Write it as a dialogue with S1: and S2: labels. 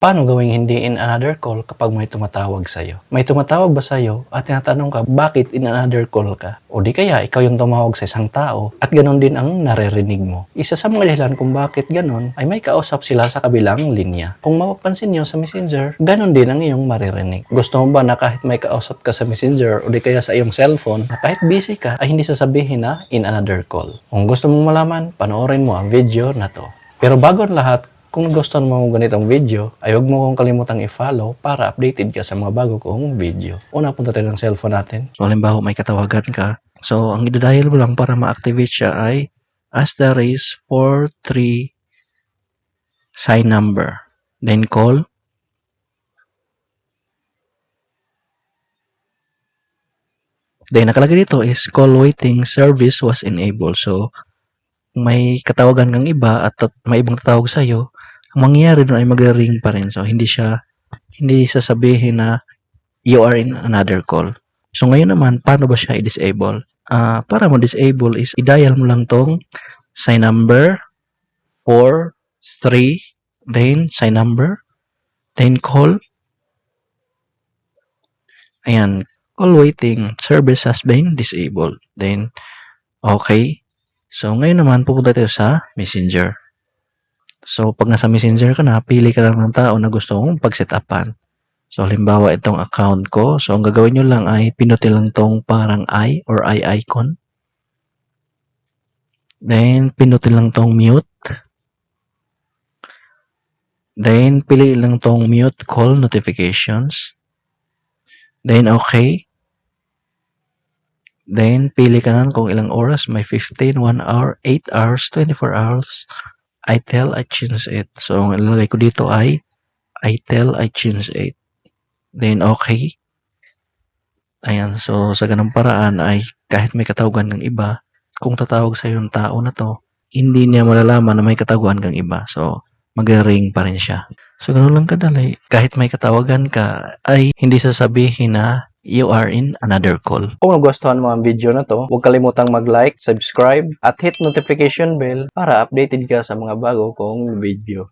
S1: Paano gawing hindi in another call kapag may tumatawag sa'yo? May tumatawag ba sa'yo at tinatanong ka bakit in another call ka? O di kaya ikaw yung tumawag sa isang tao at ganon din ang naririnig mo. Isa sa mga dahilan kung bakit ganon ay may kausap sila sa kabilang linya. Kung mapapansin nyo sa Messenger, ganon din ang iyong maririnig. Gusto mo ba na kahit may kausap ka sa Messenger o di kaya sa iyong cellphone na kahit busy ka ay hindi sasabihin na in another call? Kung gusto mong malaman, panoorin mo ang video na to. Pero bago ang lahat, kung nagustuhan mo ganitong video, ay huwag mo kong kalimutang i-follow para updated ka sa mga bago kong video. Una, punta tayo ng cellphone natin. So, halimbawa may katawagan ka. So, ang idadial mo lang para ma-activate siya ay *43 sign number. Then call. Then nakalagay dito is call waiting service was enabled. So, kung may katawagan kang iba at may ibang tatawag sa'yo, ang mangyayari doon ay mag-ring pa rin. So, hindi sasabihin na you are in another call. So, ngayon naman, paano ba siya i-disable? Para mo disable is i-dial mo lang tong sign number 43, then sign number, then call. Ayan, call waiting service has been disabled. Then, okay. So, ngayon naman, pupunta tayo sa Messenger. So, pag nasa Messenger ka na, pili ka lang ng tao na gusto mong pag-set-upan. So, halimbawa, itong account ko. So, ang gagawin nyo lang ay pinutin lang tong parang I or I icon. Then, pinutin lang tong mute. Then, pili lang tong mute call notifications. Then, okay. Then, pili ka na kung ilang oras. May 15, 1 hour, 8 hours, 24 hours. I change it. So, ang ilalagay ko dito ay I change it. Then, okay. Ayan. So, sa ganung paraan ay kahit may katawagan kang iba, kung tatawag sa yung tao na to, hindi niya malalaman na may katawagan kang iba. So, mag-ring pa rin siya. So, ganun lang kadali. Kahit may katawagan ka, ay hindi sasabihin na you are in another call. Kung nagustuhan mo ang video na to, huwag kalimutang mag-like, subscribe, at hit notification bell para updated ka sa mga bago kong video.